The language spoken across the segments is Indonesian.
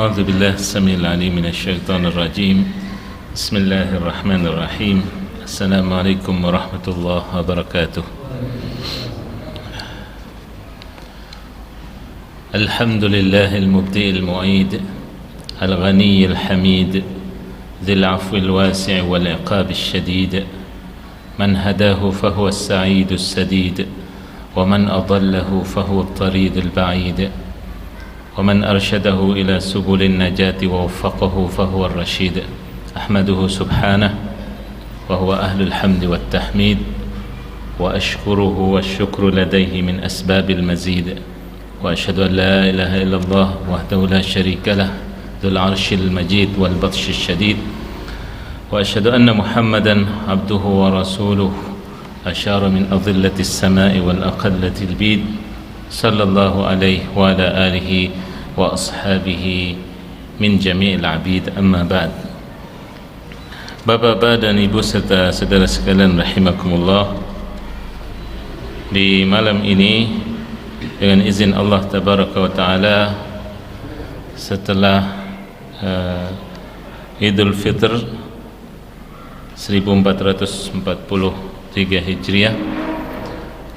أعوذ بالله السميع العليم من الشيطان الرجيم. بسم الله الرحمن الرحيم. السلام عليكم ورحمة الله وبركاته. الحمد لله المبدئ المعيد الغني الحميد ذي العفو الواسع والعقاب الشديد، من هداه فهو السعيد السديد، ومن أضله فهو الطريد البعيد، ومن أرشده إلى سبل النجاة ووفقه فهو الرشيد. أحمده سبحانه وهو أهل الحمد والتحميد، وأشكره والشكر لديه من أسباب المزيد، وأشهد أن لا إله إلا الله وحده لا شريك له ذو العرش المجيد والبطش الشديد، وأشهد أن محمدا عبده ورسوله أشار من أظلة السماء والأقلة البيد، صلى الله عليه وعلى آله وأصحابه من جميع العبيد. أما بعد. Bapak-bapak dan ibu serta saudara sekalian rahimakumullah, di malam ini dengan izin Allah tabaraka wa taala, setelah Idul Fitr 1443 Hijriah,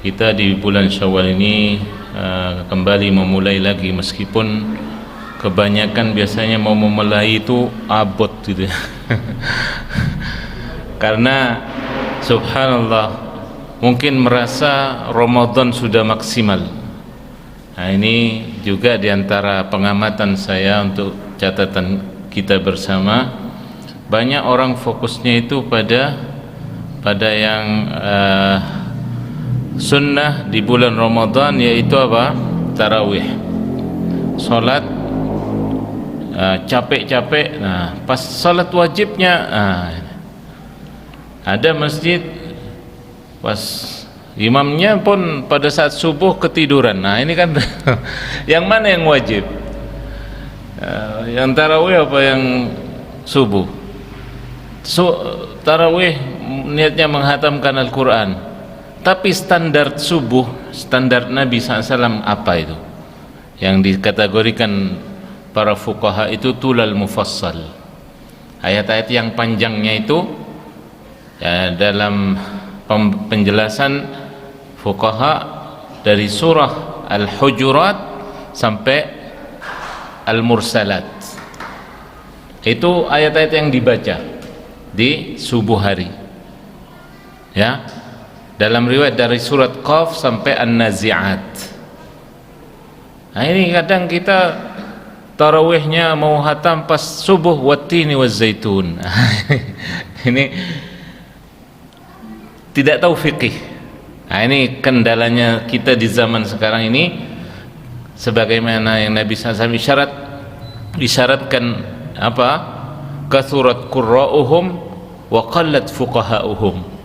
kita di bulan Syawal ini kembali memulai lagi, meskipun kebanyakan biasanya mau memulai itu abot gitu ya. Karena subhanallah mungkin merasa Ramadan sudah maksimal. Nah, ini juga diantara pengamatan saya untuk catatan kita bersama, banyak orang fokusnya itu pada yang sunnah di bulan Ramadan, yaitu apa? Tarawih, salat capek-capek. Nah, pas salat wajibnya ada masjid pas imamnya pun pada saat subuh ketiduran. Nah, ini kan yang mana yang wajib? Yang tarawih apa yang subuh? Tarawih niatnya menghatamkan Al-Quran, tapi standar subuh, standar Nabi SAW apa itu? Yang dikategorikan para fuqaha itu tulal mufassal, ayat-ayat yang panjangnya itu ya, dalam penjelasan fuqaha dari surah Al-Hujurat sampai Al-Mursalat, itu ayat-ayat yang dibaca di subuh hari ya. Dalam riwayat dari surat Qaf sampai An-Nazi'at. Nah, ini kadang kita tarawihnya mau hatam pas subuh, wattini wazzaitun. Ini tidak tahu fikih. Nah, ini kendalanya kita di zaman sekarang ini, sebagaimana yang Nabi SAW isyaratkan apa? Kathurat qurra'uhum wa qallat fuqaha'uhum.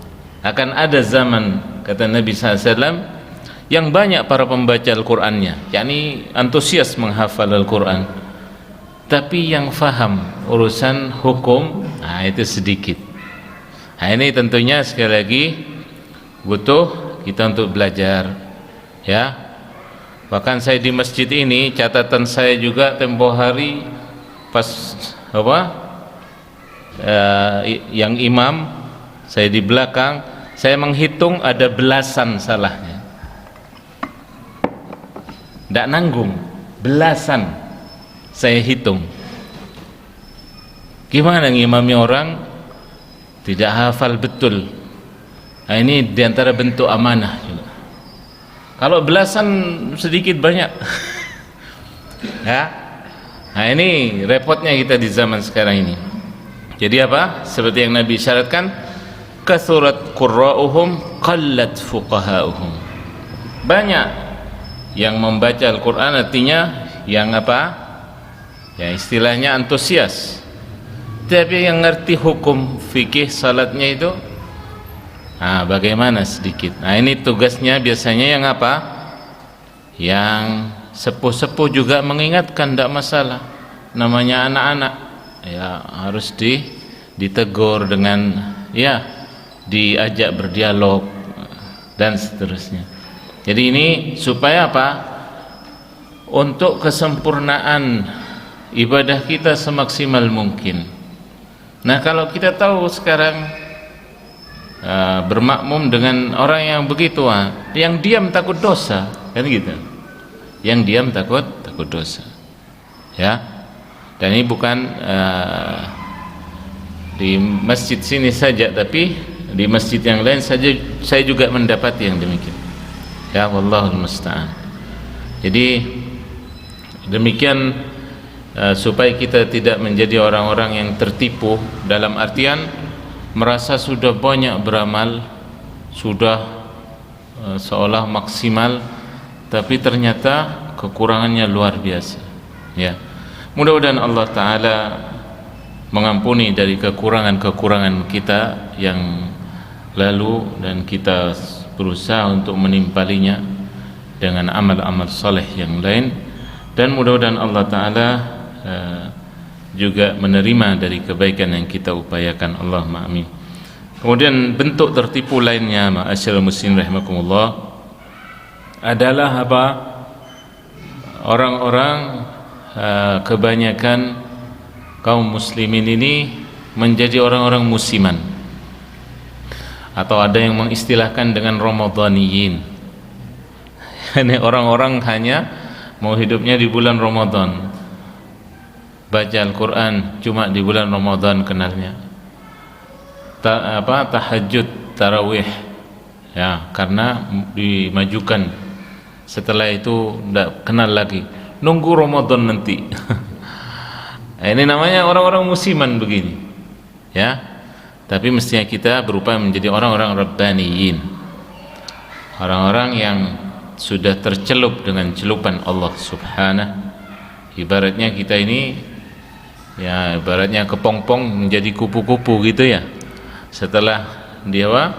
Akan ada zaman, kata Nabi SAW, yang banyak para pembaca Al-Qur'annya, yakni antusias menghafal Al-Qur'an, tapi yang faham urusan hukum, nah itu sedikit. Nah, ini tentunya sekali lagi butuh kita untuk belajar ya. Bahkan saya di masjid ini, catatan saya juga tempo hari pas apa yang imam, saya di belakang, saya menghitung ada belasan salahnya, tidak nanggung, belasan saya hitung. Gimana ngimami orang tidak hafal betul? Nah, ini diantara bentuk amanah juga. Kalau belasan sedikit banyak ya. Nah, ini repotnya kita di zaman sekarang ini. Jadi apa? Seperti yang Nabi syaratkan, kathurat qurra'uhum qallat fuqaha'uhum. Banyak yang membaca Al-Quran, artinya yang apa? Ya, istilahnya antusias, tapi yang ngerti hukum fikih salatnya itu bagaimana sedikit. Nah, ini tugasnya biasanya yang apa? Yang sepuh-sepuh juga mengingatkan, tidak masalah, namanya anak-anak ya, harus ditegur dengan ya, diajak berdialog dan seterusnya. Jadi ini supaya apa? Untuk kesempurnaan ibadah kita semaksimal mungkin. Nah, kalau kita tahu sekarang bermakmum dengan orang yang begitu, yang diam takut dosa, kan gitu. Yang diam takut dosa, ya. Dan ini bukan di masjid sini saja, tapi di masjid yang lain saja saya juga mendapati yang demikian. Ya, wallahul musta'an. Jadi demikian, supaya kita tidak menjadi orang-orang yang tertipu, dalam artian merasa sudah banyak beramal, sudah seolah maksimal, tapi ternyata kekurangannya luar biasa, ya. Mudah-mudahan Allah Ta'ala mengampuni dari kekurangan-kekurangan kita yang lalu, dan kita berusaha untuk menimpalinya dengan amal-amal saleh yang lain, dan mudah-mudahan Allah Ta'ala juga menerima dari kebaikan yang kita upayakan. Allahumma amin. Kemudian bentuk tertipu lainnya, ma'asyiral muslimin rahimakumullah, adalah apa? Orang-orang, kebanyakan kaum muslimin ini menjadi orang-orang musiman, atau ada yang mengistilahkan dengan Ramadhaniyin. Ini orang-orang hanya mau hidupnya di bulan Ramadan, baca Al-Quran cuma di bulan Ramadan kenalnya, tahajud, tarawih, ya, karena dimajukan, setelah itu tidak kenal lagi, nunggu Ramadan nanti. Ini namanya orang-orang musiman begini, ya. Tapi mestinya kita berupaya menjadi orang-orang rabbaniyin, orang-orang yang sudah tercelup dengan celupan Allah Subhanahu. Ibaratnya kita ini, ya, ibaratnya kepompong menjadi kupu-kupu gitu, ya. Setelah dia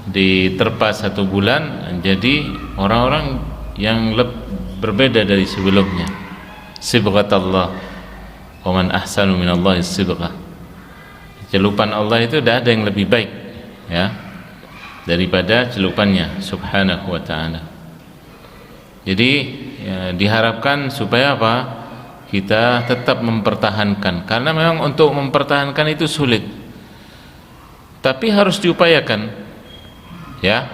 diterpa 1 bulan, jadi orang-orang yang berbeda dari sebelumnya. Sibghatullah, wa man ahsanu minallahi sibghah. Celupan Allah itu tidak ada yang lebih baik, ya, daripada celupannya Subhanahu wa ta'ala. Jadi, ya, diharapkan supaya apa? Kita tetap mempertahankan, karena memang untuk mempertahankan itu sulit, tapi harus diupayakan, ya.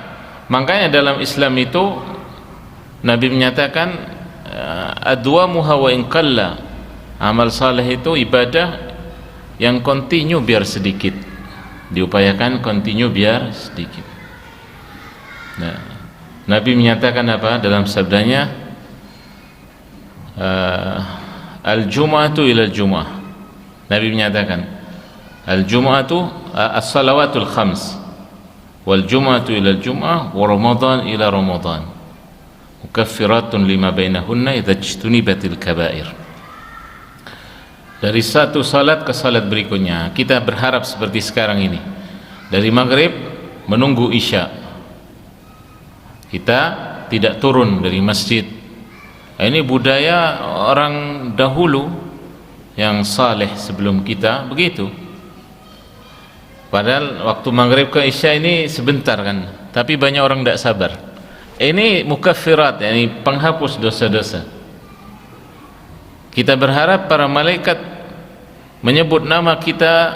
Makanya dalam Islam itu Nabi menyatakan adwamuha wa in qalla, amal saleh itu ibadah yang kontinu biar sedikit, diupayakan kontinu biar sedikit. Nah, Nabi menyatakan apa dalam sabdanya, al-jum'atu ila al-jum'ah. Nabi menyatakan al-jum'atu as-salawatul khams, wal jum'atu ila al-jum'ah, wa ramadan ila ramadan, mukaffiratun lima bainahunna idza ijtunibatil kaba'ir. Dari satu salat ke salat berikutnya, kita berharap seperti sekarang ini, dari maghrib menunggu isya, kita tidak turun dari masjid. Ini budaya orang dahulu yang saleh sebelum kita begitu. Padahal waktu maghrib ke isya ini sebentar kan, tapi banyak orang tidak sabar. Ini mukaffirat, yani penghapus dosa-dosa. Kita berharap para malaikat menyebut nama kita,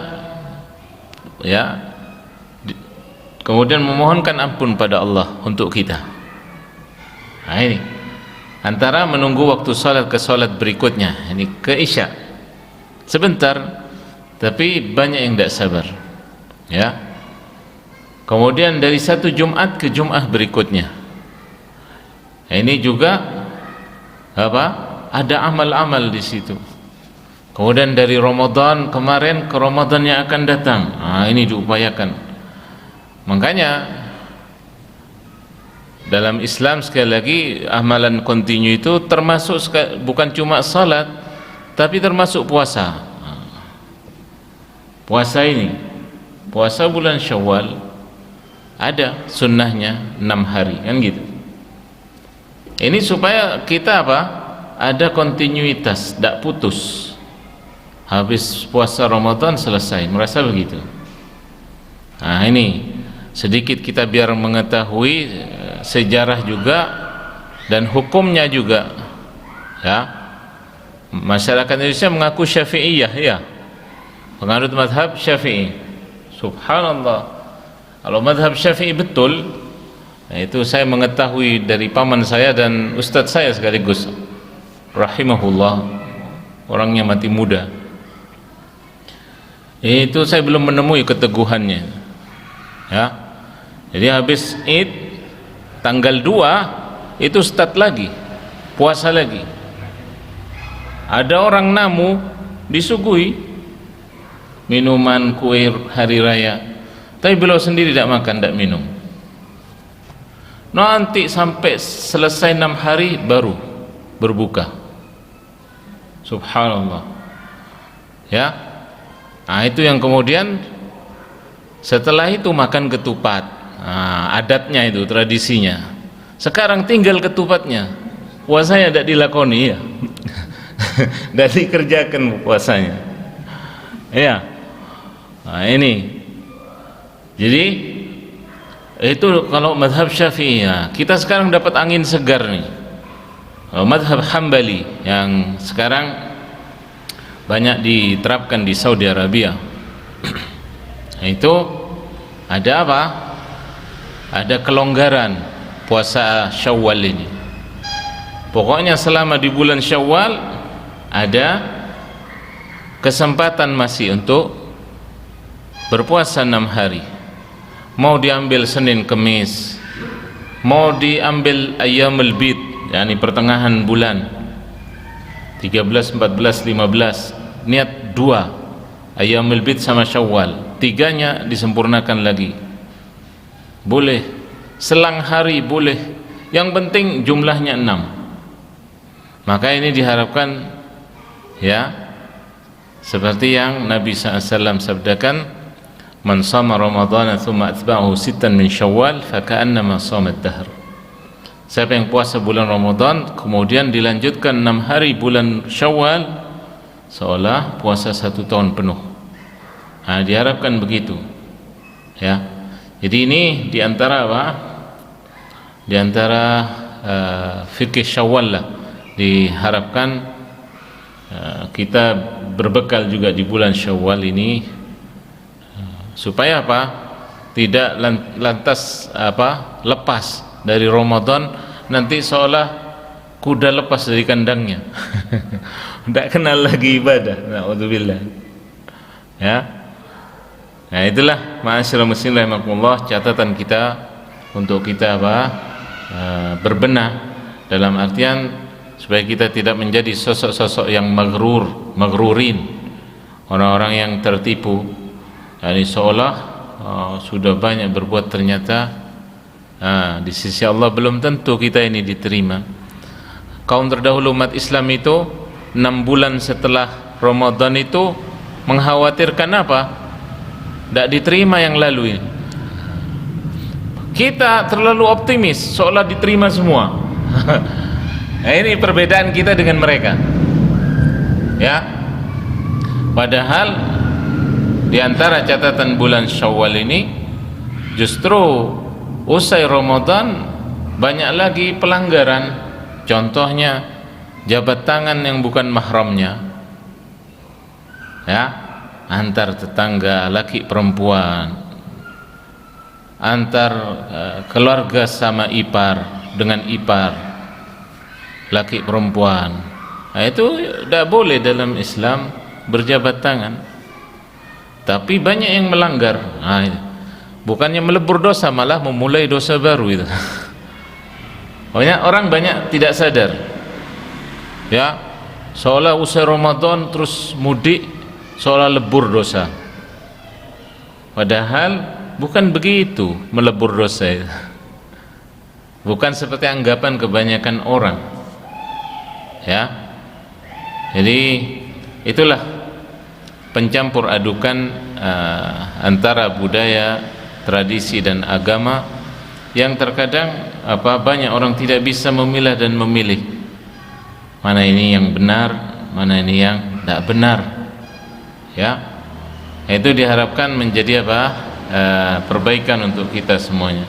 ya, kemudian memohonkan ampun pada Allah untuk kita. Nah, ini antara menunggu waktu salat ke salat berikutnya, ini ke isya, sebentar, tapi banyak yang tidak sabar, ya. Kemudian dari satu Jumat ke Jumat berikutnya, ini juga apa? Ada amal-amal di situ. Kemudian dari Ramadan kemarin ke Ramadan yang akan datang, ini diupayakan. Makanya dalam Islam sekali lagi amalan kontinu itu termasuk bukan cuma salat, tapi termasuk puasa. Puasa ini, puasa bulan Syawal ada sunnahnya 6 hari, kan gitu. Ini supaya kita apa? Ada kontinuitas, tidak putus. Habis puasa Ramadan selesai, merasa begitu. Nah, ini sedikit kita biar mengetahui sejarah juga dan hukumnya juga, ya. masyarakat Indonesia mengaku Syafi'iyah, ya, penganut mazhab Syafi'i. Subhanallah, kalau mazhab Syafi'i betul, itu saya mengetahui dari paman saya dan ustadz saya sekaligus, rahimahullah, orangnya mati muda. Itu saya belum menemui keteguhannya, ya. Jadi habis Id tanggal 2 itu start lagi, puasa lagi. Ada orang namu disuguhi minuman, kue hari raya, tapi beliau sendiri tidak makan, tidak minum. Nanti sampai selesai 6 hari baru berbuka. Subhanallah, ya. Nah, itu yang kemudian setelah itu makan ketupat. Nah, adatnya itu, tradisinya. Sekarang tinggal ketupatnya, puasanya tidak dilakoni, ya. Tidak dikerjakan puasanya, ya. Nah, ini jadi itu kalau mazhab Syafi'i, ya. Kita sekarang dapat angin segar nih. Kalau mazhab Hambali yang sekarang banyak diterapkan di Saudi Arabia, itu ada apa? Ada kelonggaran puasa Syawal ini. Pokoknya selama di bulan Syawal ada kesempatan masih untuk berpuasa 6 hari. Mau diambil Senin Kemis, mau diambil Ayyamul Bid, yakni pertengahan bulan 13, 14, 15, niat 2 Ayyamul Bid sama Syawal, 3-nya disempurnakan lagi, boleh. Selang hari boleh, yang penting jumlahnya 6. Maka ini diharapkan, ya, seperti yang Nabi SAW sabdakan, man shama ramadhana thumma atba'ahu sittan min Syawal faka'annama shama ad-dahr. Siapa yang puasa bulan Ramadan kemudian dilanjutkan 6 hari bulan Syawal, seolah puasa 1 tahun penuh. Nah, diharapkan begitu, ya. Jadi ini diantara apa? Diantara fikih Syawal lah, diharapkan kita berbekal juga di bulan Syawal ini, supaya apa? Tidak lantas apa? Lepas dari Ramadan, nanti seolah kuda lepas dari kandangnya. Tidak kenal lagi ibadah. Na'udzubillah, ya. Nah, itulah ma'asyiral muslimin rahimakumullah, catatan kita untuk kita apa? Berbenah, dalam artian supaya kita tidak menjadi sosok-sosok yang maghrurin, orang-orang yang tertipu, yani seolah sudah banyak berbuat, ternyata di sisi Allah belum tentu kita ini diterima. Kaum terdahulu umat Islam itu 6 bulan setelah Ramadan itu mengkhawatirkan apa? Tidak diterima yang lalu ini. Kita terlalu optimis, seolah diterima semua. Nah, ini perbedaan kita dengan mereka, ya. Padahal di antara catatan bulan Syawal ini, justru usai Ramadan banyak lagi pelanggaran. Contohnya jabat tangan yang bukan mahramnya, ya, antar tetangga laki perempuan, antar keluarga sama ipar dengan ipar, laki perempuan. Nah, itu tidak boleh dalam Islam berjabat tangan. Tapi banyak yang melanggar. Nah, bukannya melebur dosa, malah memulai dosa baru itu. Orang banyak tidak sadar, ya, seolah usai Ramadan terus mudik, seolah lebur dosa. Padahal bukan begitu melebur dosa itu. Bukan seperti anggapan kebanyakan orang, ya. Jadi itulah pencampur adukan antara budaya, tradisi dan agama, yang terkadang banyak orang tidak bisa memilah dan memilih mana ini yang benar, mana ini yang tidak benar, ya. Itu diharapkan menjadi perbaikan untuk kita semuanya.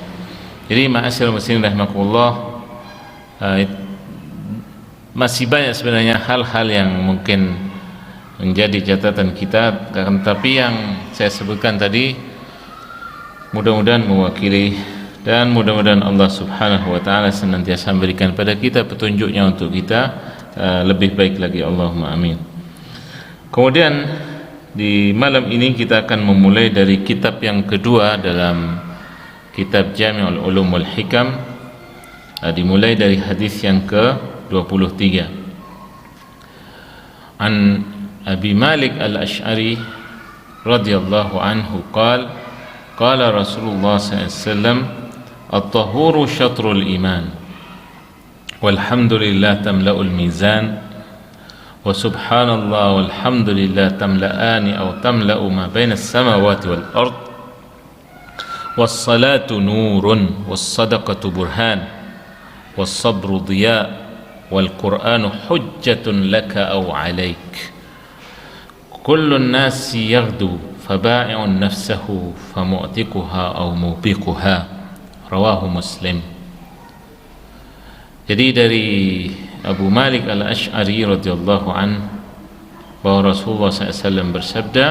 Jadi ma'asyiral muslimin rahimakumullah, masih banyak sebenarnya hal-hal yang mungkin menjadi catatan kita, tapi yang saya sebutkan tadi mudah-mudahan mewakili, dan mudah-mudahan Allah Subhanahu wa taala senantiasa memberikan pada kita petunjuknya untuk kita lebih baik lagi, Allahumma amin. Kemudian di malam ini kita akan memulai dari kitab yang kedua dalam kitab Jami'ul Ulum wal Hikam, dimulai dari hadis yang ke-23. An Abi Malik Al-Ash'ari radhiyallahu anhu qala qala Rasulullah sallallahu alaihi wasallam at-tahuru syatrul iman walhamdulillah tamla'ul mizan wa subhanallah walhamdulillah tamla'ani aw tamla'u ma baina as-samawati wal ard was-salatu nurun was-sadaqatu burhan was-sabru dhiya wal-qur'anu hujjatun laka aw 'alaik kullun nasi yaghdu faba'i'un nafsahu famu'tikuha aw mubiquha, rawahu Muslim. Jadi dari Abu Malik Al-Ash'ari radhiyallahu an bahwa Rasulullah SAW bersabda,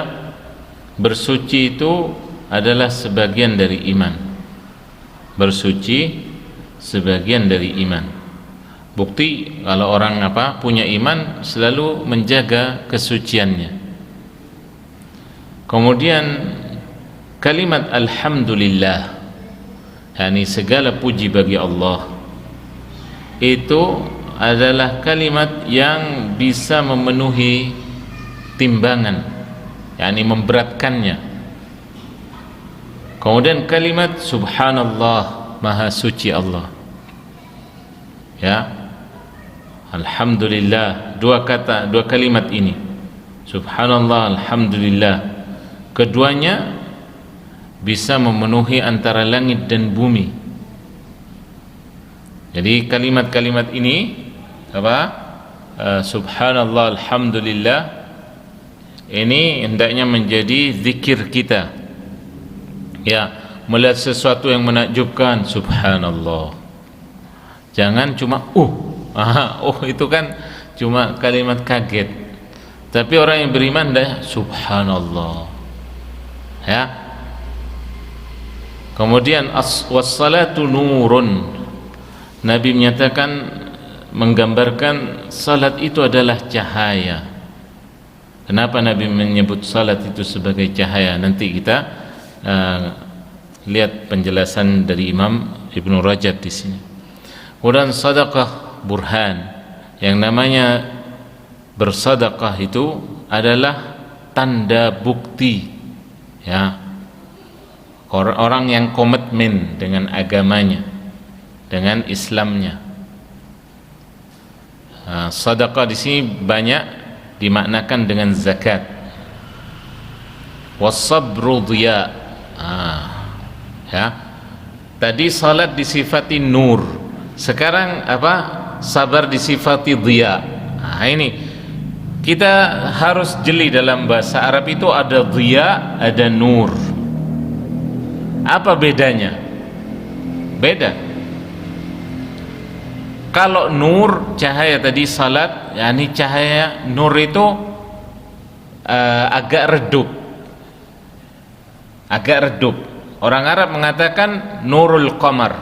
bersuci itu adalah sebagian dari iman. Bersuci sebagian dari iman. Bukti kalau orang punya iman selalu menjaga kesuciannya. Kemudian kalimat alhamdulillah, yakni segala puji bagi Allah, itu adalah kalimat yang bisa memenuhi timbangan, yakni memberatkannya. Kemudian kalimat subhanallah, maha suci Allah, ya, alhamdulillah, dua kalimat ini, subhanallah, alhamdulillah, keduanya bisa memenuhi antara langit dan bumi. Jadi kalimat-kalimat ini subhanallah, alhamdulillah, ini hendaknya menjadi zikir kita. Ya, melihat sesuatu yang menakjubkan, subhanallah. Jangan cuma itu kan cuma kalimat kaget. Tapi orang yang beriman dah subhanallah. Ya. Kemudian was-salatu nurun. Nabi menyatakan, menggambarkan salat itu adalah cahaya. Kenapa Nabi menyebut salat itu sebagai cahaya? Nanti kita lihat penjelasan dari Imam Ibnu Rajab di sini. Kemudian sedekah burhan. Yang namanya bersedekah itu adalah tanda bukti, ya, orang yang komitmen dengan agamanya, dengan Islamnya. Sedekah di sini banyak dimaknakan dengan zakat. Was-sabru dhiya. Ya. Tadi salat disifati nur. Sekarang sabar disifati dhiya. Ini kita harus jeli, dalam bahasa Arab itu ada dhiya, ada nur. Apa bedanya? Beda. Kalau nur, cahaya tadi salat, yakni cahaya nur itu agak redup. Agak redup. Orang Arab mengatakan nurul qamar,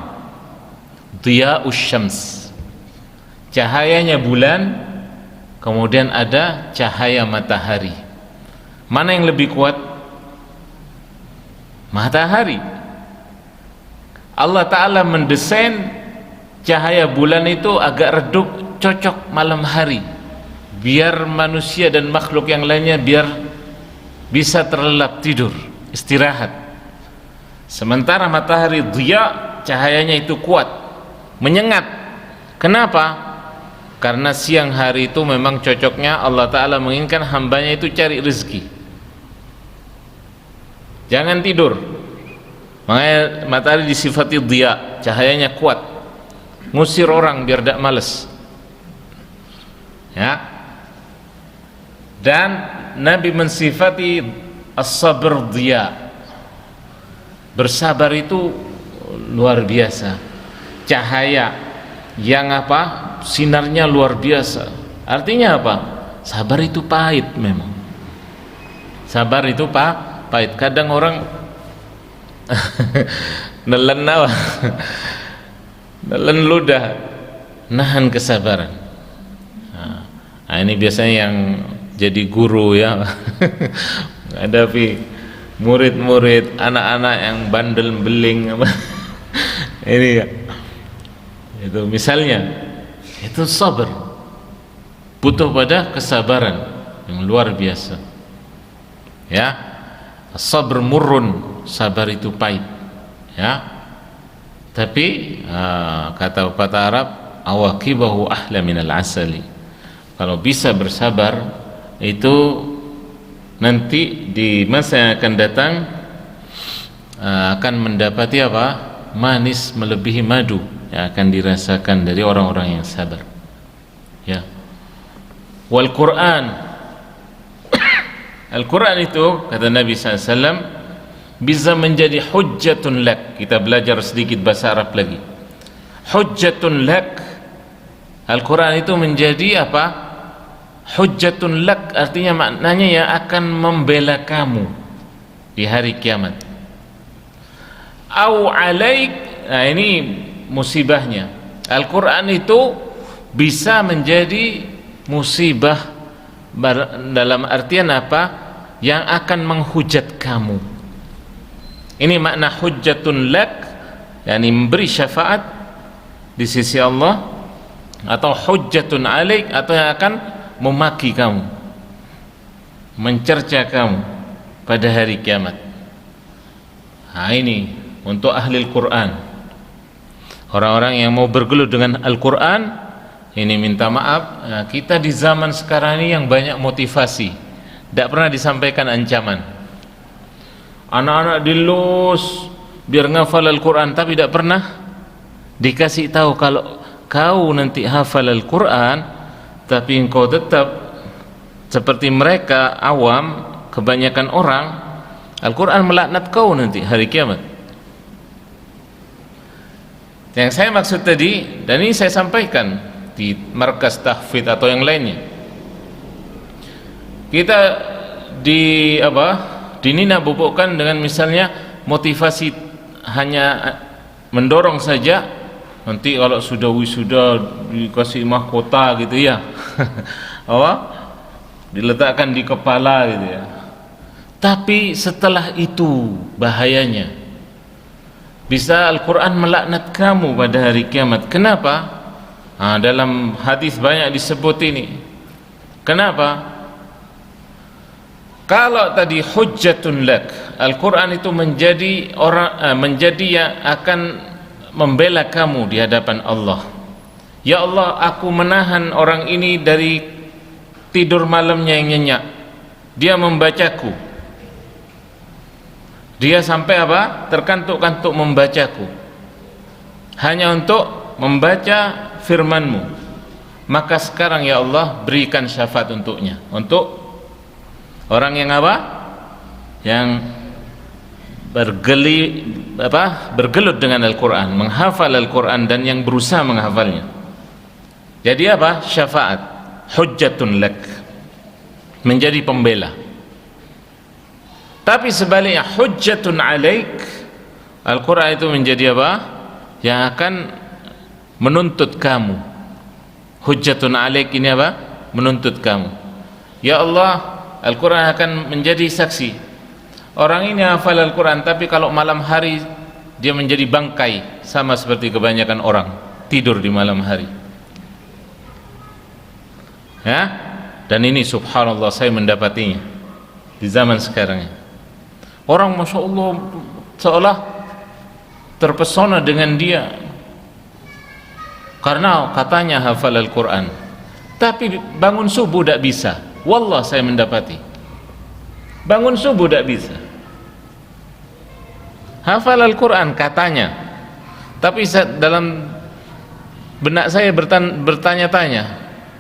dhiya'us syams. Cahayanya bulan, kemudian ada cahaya matahari. Mana yang lebih kuat? Matahari. Allah Ta'ala mendesain cahaya bulan itu agak redup, cocok malam hari, biar manusia dan makhluk yang lainnya biar bisa terlelap tidur, istirahat. Sementara matahari dhiya, cahayanya itu kuat, menyengat. Kenapa? Karena siang hari itu memang cocoknya Allah Ta'ala menginginkan hambanya itu cari rezeki, jangan tidur. Makanya matahari disifati dhiya, cahayanya kuat, ngusir orang biar tidak malas, ya. Dan Nabi mensifati as-sabr dhiya, bersabar itu luar biasa, cahaya yang sinarnya luar biasa. Artinya apa? Sabar itu pahit memang. Sabar itu pahit. Kadang orang nelen nelen ludah, nahan kesabaran. Nah, ini biasanya yang jadi guru ya. Hadapi murid-murid, anak-anak yang bandel beling ini ya. Itu misalnya, itu sabar, butuh pada kesabaran yang luar biasa ya. Sabr murrun, sabar itu pahit ya. Tapi kata pepatah Arab, awaqibahu ahla minal asali. Kalau bisa bersabar itu nanti di masa yang akan datang akan mendapati apa? Manis melebihi madu yang akan dirasakan dari orang-orang yang sabar ya. Wal Quran, Al-Quran itu kata Nabi SAW bisa menjadi hujjatun lak. Kita belajar sedikit bahasa Arab lagi. Hujjatun lak, Al-Quran itu menjadi apa? Hujjatun lak, artinya maknanya yang akan membela kamu di hari kiamat. Au alaik, nah ini musibahnya. Al-Quran itu bisa menjadi musibah dalam artian apa? Yang akan menghujat kamu. Ini makna hujjatun lak, yakni memberi syafaat di sisi Allah, atau hujjatun alaik, atau yang akan memaki kamu, mencerca kamu pada hari kiamat. Nah, ini untuk ahli Al-Quran, orang-orang yang mau bergelut dengan Al-Quran. Ini minta maaf, nah, kita di zaman sekarang ini yang banyak motivasi, tidak pernah disampaikan ancaman. Anak-anak dilus biar ngafal Al-Quran, tapi tidak pernah dikasih tahu kalau kau nanti hafal Al-Quran tapi engkau tetap seperti mereka awam, kebanyakan orang, Al-Quran melaknat kau nanti hari kiamat. Yang saya maksud tadi, dan ini saya sampaikan di markas tahfidz atau yang lainnya, kita dinina bubukkan dengan misalnya motivasi hanya mendorong saja, nanti kalau sudah wisuda dikasih mahkota gitu ya. Diletakkan di kepala gitu ya. Tapi setelah itu bahayanya, bisa Al-Quran melaknat kamu pada hari kiamat. Kenapa? Dalam hadis banyak disebut ini. Kenapa? Kalau tadi hujjatun lak, Al-Quran itu menjadi menjadi yang akan membela kamu di hadapan Allah. Ya Allah, aku menahan orang ini dari tidur malamnya yang nyenyak. Dia membacaku. Dia sampai apa? Terkantuk-kantuk membacaku. Hanya untuk membaca firman-Mu. Maka sekarang ya Allah, berikan syafaat untuknya. Untuk orang yang apa? Yang bergelut dengan Al-Quran, menghafal Al-Quran, dan yang berusaha menghafalnya. Jadi apa? Syafaat, hujjatun lak, menjadi pembela. Tapi sebaliknya hujjatun alaik, Al-Quran itu menjadi apa? Yang akan menuntut kamu. Hujjatun alaik ini apa? Menuntut kamu. Ya Allah, Al-Quran akan menjadi saksi. Orang ini hafal Al-Quran, tapi kalau malam hari dia menjadi bangkai, sama seperti kebanyakan orang tidur di malam hari. Ya, dan ini subhanallah saya mendapatinya di zaman sekarang. Orang masya Allah seolah terpesona dengan dia karena katanya hafal Al-Quran, tapi bangun subuh tidak bisa. Wallah saya mendapati bangun subuh tidak bisa. Hafal Al-Quran katanya, tapi dalam benak saya bertanya-tanya,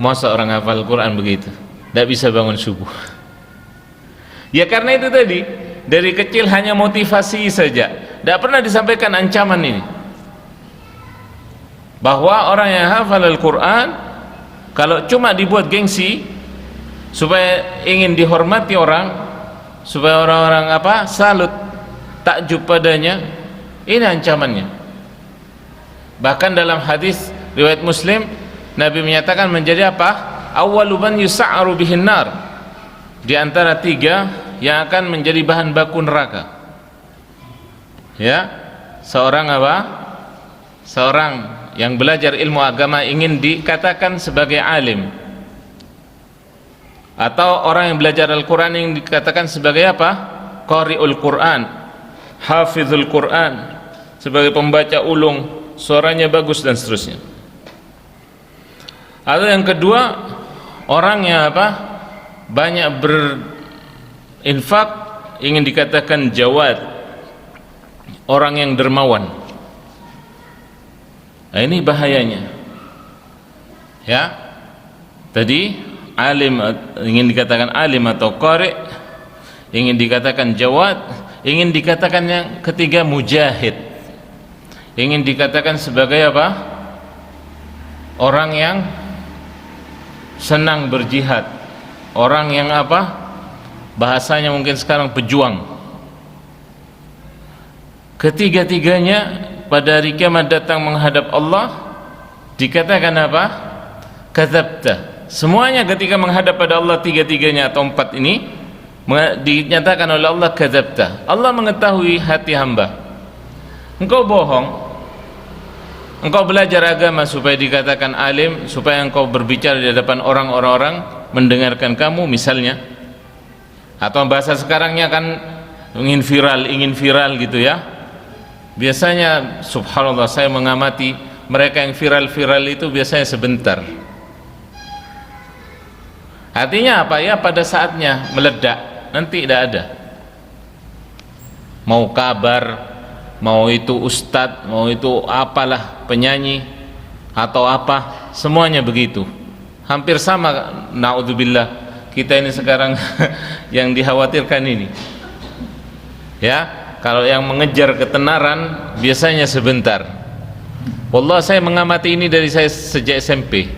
masa orang hafal Al-Quran begitu tidak bisa bangun subuh? Ya karena itu tadi, dari kecil hanya motivasi saja, tidak pernah disampaikan ancaman ini. bahwa orang yang hafal Al-Quran kalau cuma dibuat gengsi supaya ingin dihormati orang, supaya orang-orang salut, takjub padanya, ini ancamannya. Bahkan dalam hadis riwayat Muslim, Nabi menyatakan menjadi awwalu man yus'aru bihin nar, di antara 3 yang akan menjadi bahan baku neraka. Ya, seorang yang belajar ilmu agama ingin dikatakan sebagai alim, atau orang yang belajar Al-Quran yang dikatakan sebagai qari'ul Quran, hafizul Quran, sebagai pembaca ulung, suaranya bagus dan seterusnya. Atau yang kedua, orang yang banyak berinfak, ingin dikatakan jawad, orang yang dermawan. Nah, ini bahayanya. Ya, tadi alim, ingin dikatakan alim atau qari, ingin dikatakan jawad, ingin dikatakan yang ketiga mujahid, ingin dikatakan sebagai orang yang senang berjihad, orang yang bahasanya mungkin sekarang pejuang. Ketiga-tiganya pada hari kiamat datang menghadap Allah, dikatakan kadzabta. Semuanya ketika menghadap pada Allah, 3-tiganya atau 4 ini dinyatakan oleh Allah kadzabta. Allah mengetahui hati hamba. Engkau bohong, engkau belajar agama supaya dikatakan alim, supaya engkau berbicara di hadapan orang-orang mendengarkan kamu misalnya, atau bahasa sekarangnya kan ingin viral gitu ya. Biasanya subhanallah, saya mengamati mereka yang viral itu biasanya sebentar. Artinya ya pada saatnya meledak, nanti tidak ada. Mau kabar, mau itu ustadz, mau itu apalah penyanyi atau semuanya begitu. Hampir sama, naudzubillah, kita ini sekarang yang dikhawatirkan ini. Ya, kalau yang mengejar ketenaran biasanya sebentar. Wallah, saya mengamati ini dari saya sejak SMP.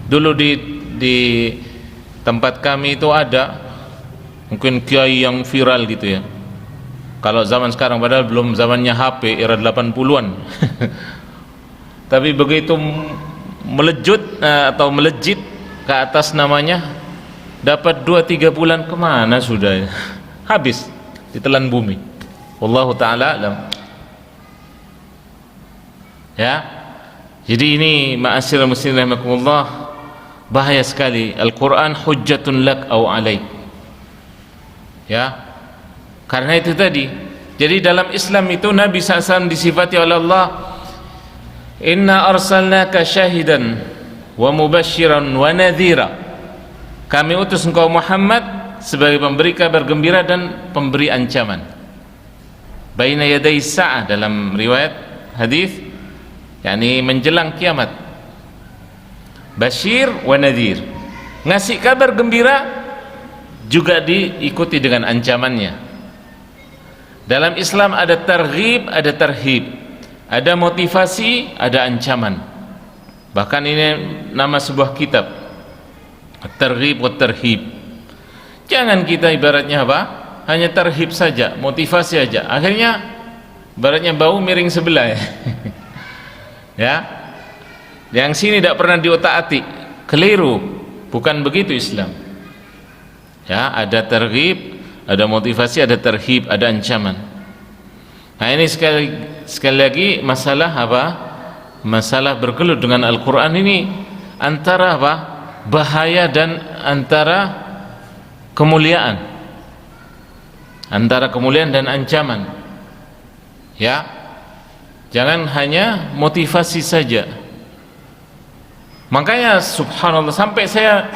Dulu di tempat kami itu ada mungkin kiai yang viral gitu ya. Kalau zaman sekarang, padahal belum zamannya HP, era 80-an. Tapi begitu melejit ke atas namanya, dapat 2-3 bulan, kemana sudah? Habis, ditelan bumi. Wallahu ta'ala alam. Ya, jadi ini ma'asyiral muslimin rahimakumullah, bahaya sekali. Al-Quran hujjatun lak au alaik. Ya, karena itu tadi. Jadi dalam Islam itu Nabi SAW disifati oleh Allah, inna arsalnaka syahidan wa mubasyiran wa nadhira. Kami utus engkau Muhammad sebagai pemberi kabar gembira dan pemberi ancaman. Baina yaday sa'ah, dalam riwayat hadis, yakni menjelang kiamat. Bashir wa nadhir, ngasih kabar gembira juga diikuti dengan ancamannya. Dalam Islam ada targhib, ada tarhib, ada motivasi, ada ancaman. Bahkan ini nama sebuah kitab, At-Targhib wa Tarhib. Jangan kita ibaratnya hanya tarhib saja, motivasi saja, akhirnya ibaratnya bau miring sebelah ya. Ya, yang sini tidak pernah diotak-atik, keliru, bukan begitu Islam. Ya, ada targhib, ada motivasi, ada tarhib, ada ancaman. Nah, ini sekali lagi masalah masalah bergelut dengan Al-Quran ini antara bahaya dan antara kemuliaan, antara kemuliaan dan ancaman. Ya, jangan hanya motivasi saja. Makanya subhanallah, sampai saya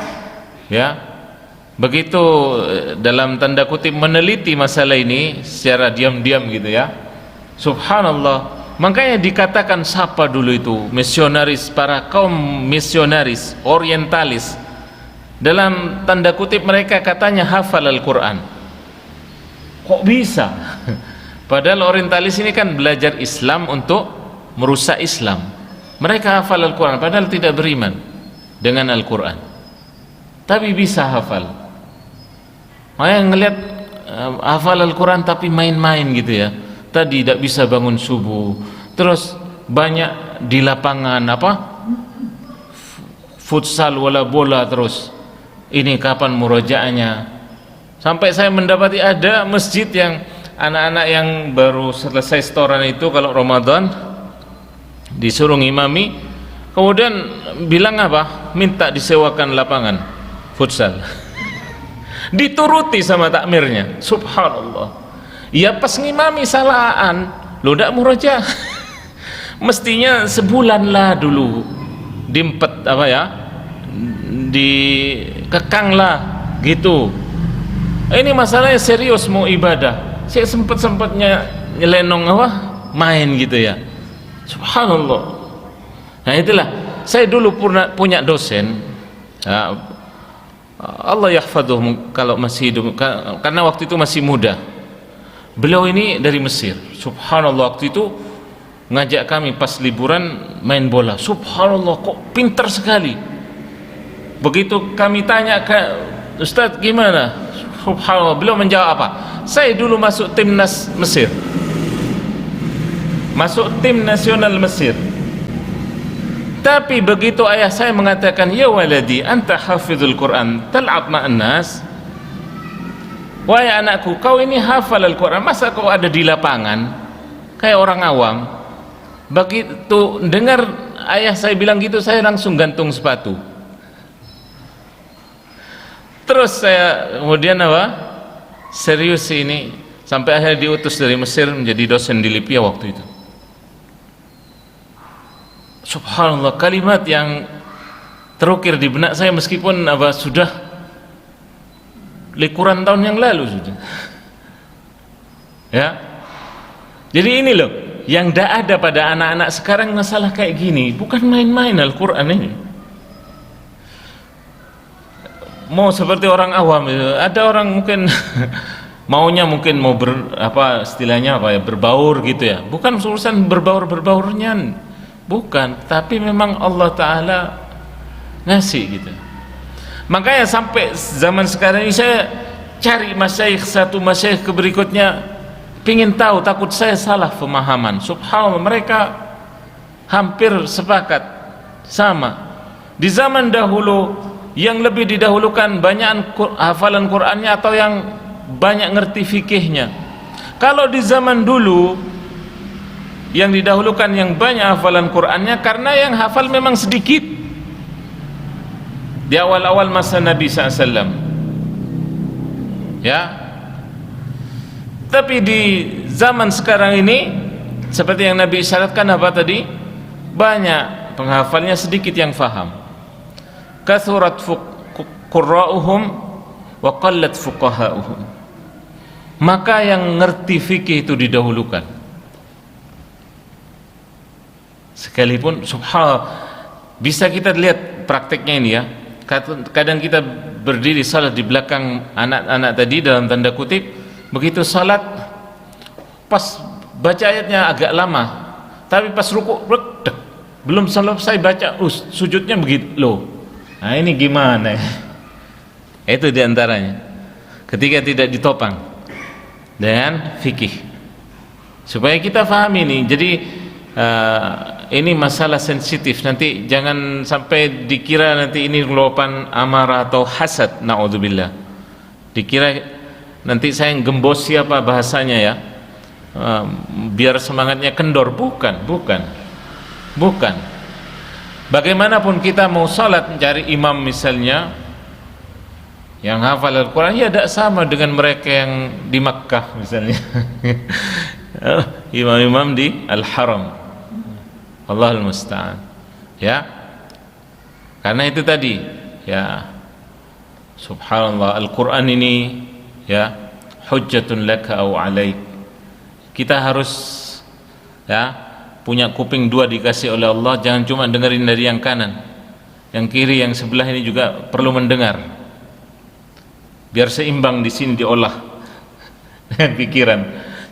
begitu dalam tanda kutip meneliti masalah ini secara diam-diam gitu ya. Subhanallah, makanya dikatakan siapa dulu itu misionaris, para kaum misionaris orientalis, dalam tanda kutip mereka katanya hafal Al-Quran. Kok bisa? Padahal orientalis ini kan belajar Islam untuk merusak Islam. Mereka hafal Al-Quran padahal tidak beriman dengan Al-Quran, tapi bisa hafal. Makanya ngelihat hafal Al-Quran tapi main-main gitu ya. Tadi tidak bisa bangun subuh, terus banyak di lapangan futsal wala bola, terus ini kapan murojaahnya. Sampai saya mendapati ada masjid yang anak-anak yang baru selesai setoran itu kalau Ramadan disuruh ngimami, kemudian bilang minta disewakan lapangan futsal. Dituruti sama takmirnya, subhanallah. Ya pas ngimami salahan lo ndak murojaah. Mestinya sebulan lah dulu diempet dikekang lah gitu. Ini masalahnya serius, mau ibadah. Saya sempatnya nyelenong main gitu ya, subhanallah. Nah itulah, saya dulu punya dosen ya, Allah yahfaduh kalau masih hidup, karena waktu itu masih muda. Beliau ini dari Mesir, subhanallah. Waktu itu ngajak kami pas liburan main bola, subhanallah kok pintar sekali. Begitu kami tanya ke Ustadz gimana, subhanallah, beliau menjawab apa? Saya dulu masuk timnas Mesir, masuk tim nasional Mesir, tapi begitu ayah saya mengatakan, ya waladi anta hafizul Quran tal'ab ma'an nas, wahai anakku, kau ini hafal Al-Quran, masa kau ada di lapangan kayak orang awam? Begitu dengar ayah saya bilang gitu, saya langsung gantung sepatu. Terus saya kemudian serius ini, sampai akhirnya diutus dari Mesir menjadi dosen di Libya waktu itu. Subhanallah, kalimat yang terukir di benak saya meskipun sudah likuran tahun yang lalu sudah. Ya. Jadi ini loh yang tidak ada pada anak-anak sekarang, masalah kayak gini, bukan main-main Al-Quran ini. Mau seperti orang awam, ada orang mungkin maunya mungkin mau istilahnya berbaur gitu ya. Bukan urusan berbaurnya, bukan, tapi memang Allah Ta'ala ngasih gitu. Makanya sampai zaman sekarang ini saya cari masyayikh satu masyayikh ke berikutnya, pingin tahu, takut saya salah pemahaman. Subhanallah, mereka hampir sepakat sama. Di zaman dahulu yang lebih didahulukan banyak hafalan Qur'annya atau yang banyak ngerti fikihnya. Kalau di zaman dulu yang didahulukan yang banyak hafalan Qur'annya, karena yang hafal memang sedikit di awal-awal masa Nabi SAW ya. Tapi di zaman sekarang ini seperti yang Nabi isyaratkan tadi, banyak penghafalnya, sedikit yang faham. Kathurat qurra'uhum wa qallat fuqaha'uhum. Maka yang ngerti fikih itu didahulukan. Sekalipun subhanallah, bisa kita lihat prakteknya ini ya. Kadang kita berdiri salat di belakang anak-anak tadi dalam tanda kutip, begitu salat pas baca ayatnya agak lama, tapi pas ruku belum selesai baca sujudnya begitu loh. Nah ini gimana ya? Itu diantaranya ketika tidak ditopang dengan fikih, supaya kita pahami ini. Jadi ini masalah sensitif, nanti jangan sampai dikira nanti ini luapan amarah atau hasad, naudzubillah, dikira nanti saya gembos siapa bahasanya ya, biar semangatnya kendor. Bukan. Bagaimanapun kita mau salat mencari imam misalnya yang hafal Al-Quran, ya tidak sama dengan mereka yang di Makkah misalnya. Imam-imam di Al-Haram, Allahul Musta'an ya. Karena itu tadi ya, subhanallah, Al-Quran ini ya hujjatun laka au alaik. Kita harus ya punya kuping dua dikasih oleh Allah, jangan cuma dengerin dari yang kanan, yang kiri, yang sebelah ini juga perlu mendengar, biar seimbang di sini diolah dengan pikiran.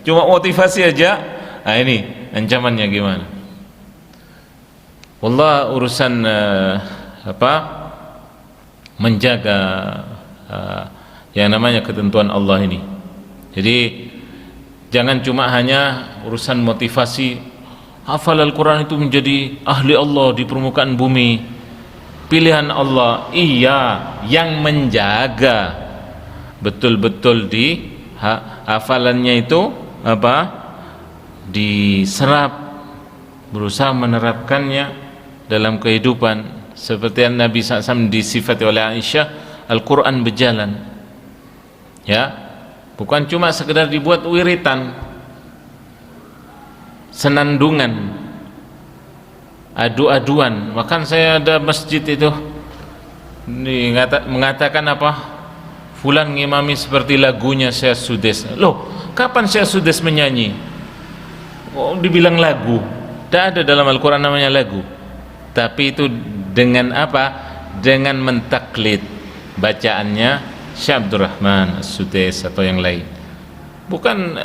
Cuma motivasi aja, nah ini ancamannya gimana. wallah urusan menjaga yang namanya ketentuan Allah ini. Jadi jangan cuma hanya urusan motivasi, hafal Al-Quran itu menjadi ahli Allah di permukaan bumi, pilihan Allah. Iya, yang menjaga betul-betul di hafalannya itu diserap, berusaha menerapkannya dalam kehidupan. Seperti yang Nabi SAW disifati oleh Aisyah, Al-Quran berjalan, ya, bukan cuma sekedar dibuat wiritan, senandungan, adu-aduan. Bahkan saya ada masjid itu mengatakan fulan ngimami seperti lagunya Syekh Sudes. Loh, kapan Syekh Sudes menyanyi? Oh, dibilang lagu. Tidak ada dalam Al-Quran namanya lagu. Tapi itu dengan dengan mentaklid bacaannya Syekh Abdurrahman As-Sudais atau yang lain, bukan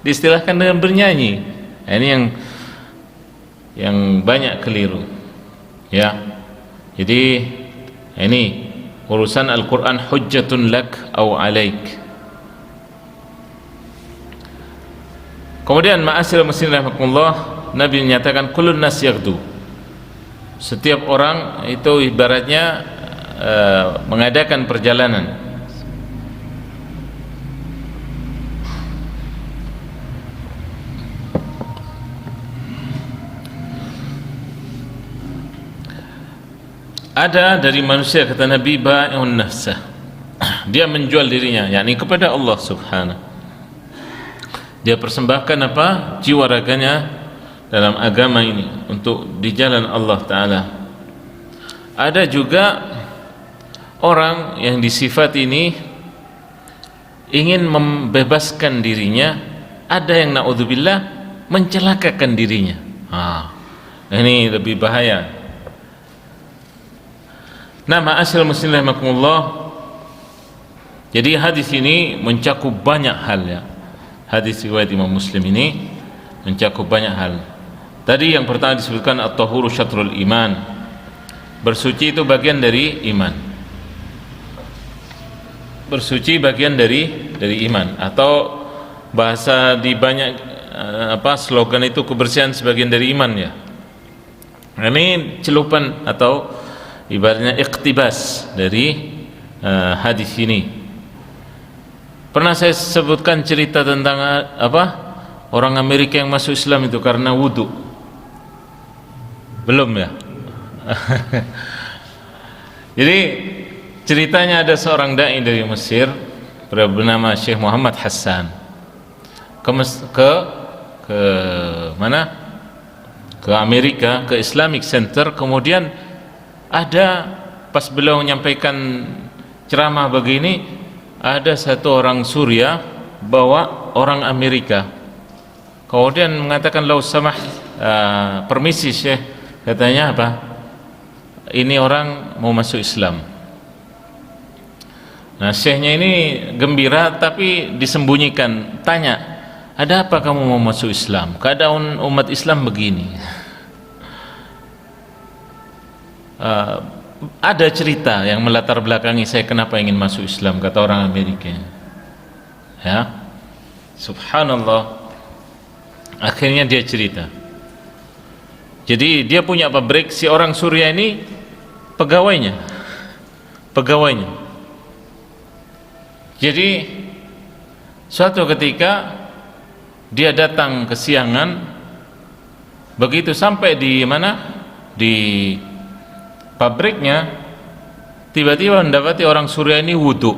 diistilahkan dengan bernyanyi. Ini yang banyak keliru, ya. Jadi ini urusan Al-Quran hujjatun lak au alaik. Kemudian ma'asyiral muslimin rahimakumullah, Nabi menyatakan kullun nas yaghdu, setiap orang itu ibaratnya mengadakan perjalanan. Ada dari manusia, kata Nabi, bai'un nafsah, dia menjual dirinya, yakni kepada Allah Subhanahu. Dia persembahkan jiwa raganya dalam agama ini untuk di jalan Allah Ta'ala. Ada juga orang yang disifat ini ingin membebaskan dirinya, ada yang na'udzubillah mencelakakan dirinya. Ini lebih bahaya. Nah, ma'asyiral muslimin rahimakumullah, jadi hadis ini mencakup banyak hal, ya. Hadis riwayat Imam Muslim ini mencakup banyak hal. Tadi yang pertama disebutkan at-tahuru syatrul iman, bersuci itu bagian dari iman. Bersuci bagian dari iman, atau bahasa di banyak slogan itu kebersihan sebagian dari iman, ya. Ini celupan atau ibaratnya iktibas dari hadis ini. Pernah saya sebutkan cerita tentang orang Amerika yang masuk Islam itu karena wudu. Belum, ya? Jadi ceritanya ada seorang dai dari Mesir bernama Syekh Muhammad Hassan ke mana? Ke Amerika, ke Islamic Center. Kemudian ada, pas beliau menyampaikan ceramah begini, ada satu orang Suria bawa orang Amerika. Kemudian mengatakan, lau samah, permisi Syekh, katanya ini orang mau masuk Islam. Nah, Syekhnya ini gembira tapi disembunyikan. Tanya, ada apa kamu mau masuk Islam? Keadaan umat Islam begini. Ada cerita yang melatar belakangi saya kenapa ingin masuk Islam, kata orang Amerika, ya. Subhanallah, akhirnya dia cerita. Jadi dia punya pabrik, si orang Suria ini pegawainya. Jadi suatu ketika dia datang kesiangan, begitu sampai di mana, di pabriknya, tiba-tiba mendapati orang Suria ini wudu.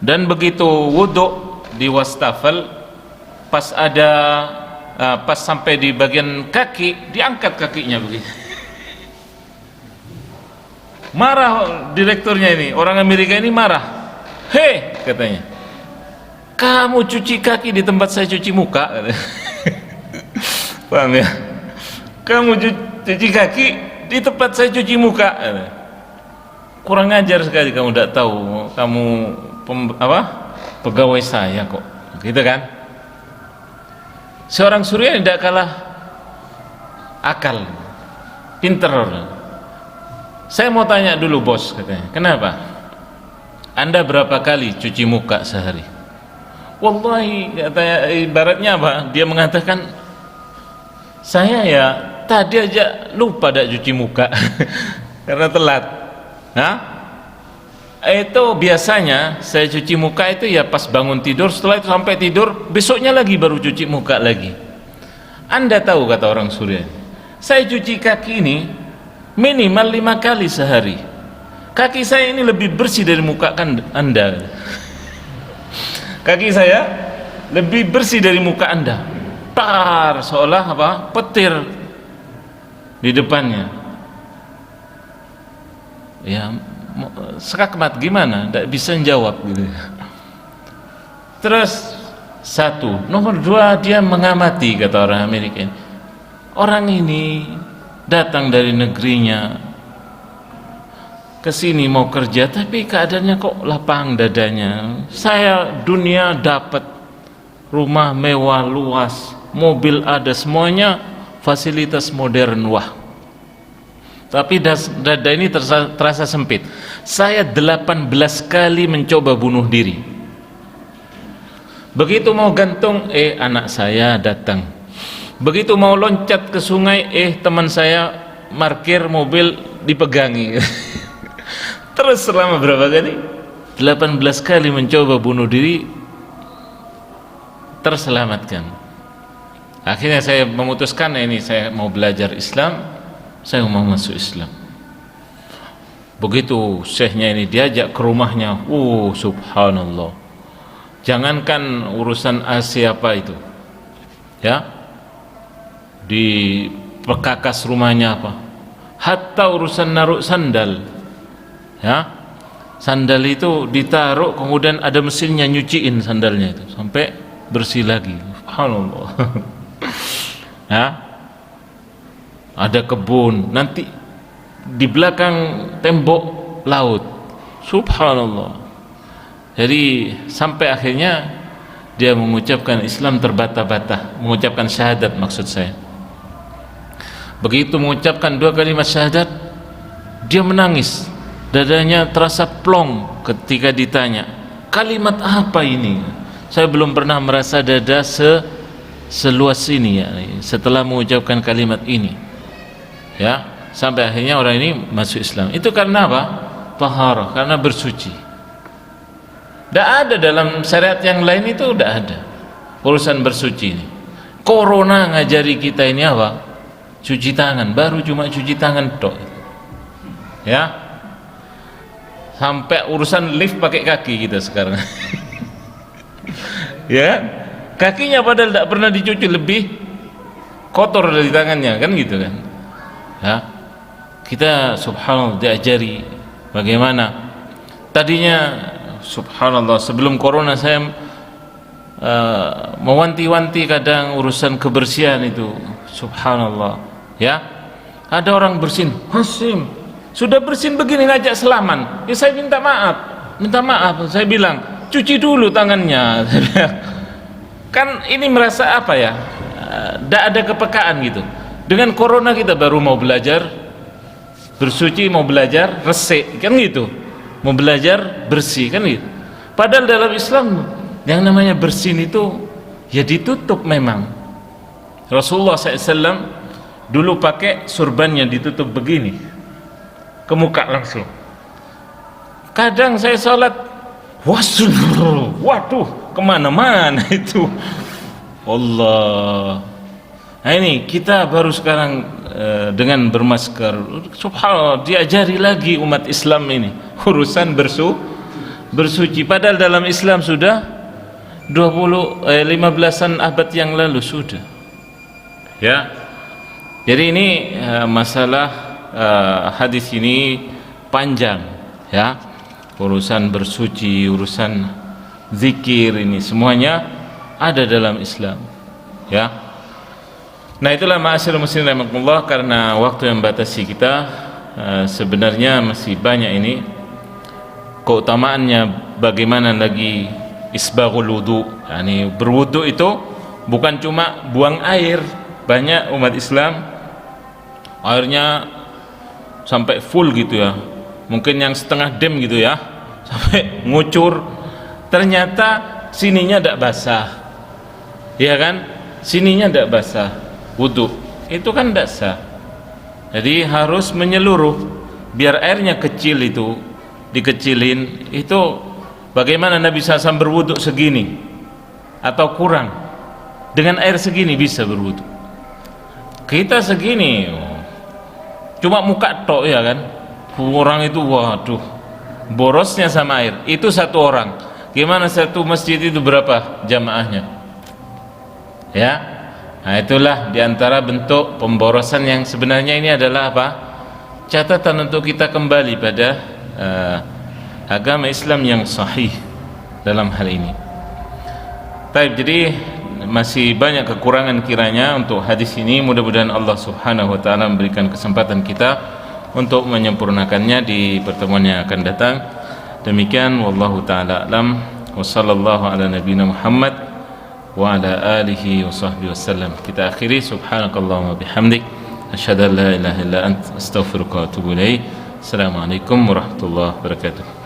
Dan begitu wudu di wastafel, pas sampai di bagian kaki, diangkat kakinya begitu. Marah direkturnya ini, orang Amerika ini marah. Hei, katanya, kamu cuci kaki di tempat saya cuci muka, katanya. Paham, ya? Kamu cuci kaki di tempat saya cuci muka. Kurang ajar sekali, kamu tidak tahu kamu pegawai saya kok, gitu kan? Seorang Suria tidak kalah akal. pinter orang. Saya mau tanya dulu bos, katanya, kenapa Anda berapa kali cuci muka sehari? Wallahi, katanya, ibaratnya apa? Dia mengatakan, saya ya tadi aja lupa dak cuci muka karena telat. Hah? Itu biasanya saya cuci muka itu ya pas bangun tidur, setelah itu sampai tidur, besoknya lagi baru cuci muka lagi. Anda tahu, kata orang Suriah, saya cuci kaki ini minimal 5 kali sehari. Kaki saya ini lebih bersih dari muka kan Anda. Kaki saya lebih bersih dari muka Anda. Tar, seolah apa? Petir di depannya. Ya, sekakmat gimana? Tidak bisa menjawab gitu. Terus satu, nomor dua, dia mengamati, kata orang Amerika ini. Orang ini datang dari negerinya ke sini mau kerja, tapi keadaannya kok lapang dadanya. Saya dunia dapat, rumah mewah luas, mobil ada, semuanya fasilitas modern, wah. Tapi dada ini terasa sempit. Saya 18 kali mencoba bunuh diri. Begitu mau gantung, anak saya datang. Begitu mau loncat ke sungai, teman saya parkir mobil dipegangi. Terus selama berapa kali? 18 kali mencoba bunuh diri, terselamatkan. Akhirnya saya memutuskan, ini saya mau belajar Islam, saya mau masuk Islam. Begitu syekhnya ini diajak ke rumahnya, subhanallah, jangankan urusan AC apa itu ya, di perkakas rumahnya apa, hatta urusan naruh sandal ya, sandal itu ditaruh kemudian ada mesinnya nyuciin sandalnya itu sampai bersih lagi, subhanallah. Ya, ada kebun, nanti di belakang tembok laut, subhanallah. Jadi sampai akhirnya dia mengucapkan Islam terbata-bata, mengucapkan syahadat maksud saya. Begitu mengucapkan 2 kalimat syahadat, dia menangis, dadanya terasa plong ketika ditanya, kalimat apa ini? Saya belum pernah merasa dada seluas ini ya, setelah mengucapkan kalimat ini. Ya, sampai akhirnya orang ini masuk Islam. Itu karena apa? Taharah, karena bersuci. Tidak ada dalam syariat yang lain, itu tidak ada urusan bersuci ini. Corona ngajari kita ini apa? Cuci tangan, baru cuma cuci tangan tok. Ya, sampai urusan lift pakai kaki kita sekarang. Ya, kakinya padahal tidak pernah dicuci, lebih kotor dari tangannya, kan gitu kan. Ya, kita subhanallah diajari bagaimana. Tadinya subhanallah sebelum corona saya mewanti-wanti kadang urusan kebersihan itu, subhanallah ya. Ada orang bersin, Hasim sudah bersin begini ngajak selaman, ya saya minta maaf, saya bilang cuci dulu tangannya. Kan ini merasa apa ya, tidak ada kepekaan gitu. Dengan corona kita baru mau belajar bersuci, mau belajar resik, kan gitu, mau belajar bersih, kan gitu. Padahal dalam Islam yang namanya bersih itu ya ditutup memang. Rasulullah SAW dulu pakai surbannya ditutup begini ke muka langsung. Kadang saya sholat, waduh, kemana-mana itu, Allah. Nah ini kita baru sekarang dengan bermasker, subhanallah, diajari lagi umat Islam ini urusan bersuci. Padahal dalam Islam sudah 15-an abad yang lalu sudah. Ya, jadi ini masalah hadis ini panjang ya, urusan bersuci, urusan zikir, ini semuanya ada dalam Islam ya. Nah itulah ma'asyiral muslimin rahimakumullah, karena waktu yang batasi kita, sebenarnya masih banyak ini keutamaannya. Bagaimana lagi isbaghul wudu, yani berwudu itu bukan cuma buang air. Banyak umat Islam airnya sampai full gitu ya, mungkin yang setengah dem gitu ya, sampai ngucur, ternyata sininya tidak basah, ya kan, sininya tidak basah, wudhu itu kan tidak sah. Jadi harus menyeluruh, biar airnya kecil itu dikecilin. Itu bagaimana Nabi SAW berwudhu segini atau kurang, dengan air segini bisa berwudhu. Kita segini cuma muka tok ya kan, orang itu waduh borosnya sama air. Itu satu orang, gimana satu masjid itu berapa jamaahnya ya. Nah itulah diantara bentuk pemborosan yang sebenarnya ini adalah apa, catatan untuk kita kembali pada agama Islam yang sahih dalam hal ini. Baik, jadi masih banyak kekurangan kiranya untuk hadis ini. Mudah-mudahan Allah Subhanahu wa taala memberikan kesempatan kita untuk menyempurnakannya di pertemuan yang akan datang. Demikian wallahu taala alam wa sallallahu ala nabiyina Muhammad wa ala alihi wa sahbihi wasallam. Kita akhiri subhanakallahumma bihamdik asyhadu an la ilaha illa anta astaghfiruka wa atubu ilaik. Assalamualaikum warahmatullahi wabarakatuh.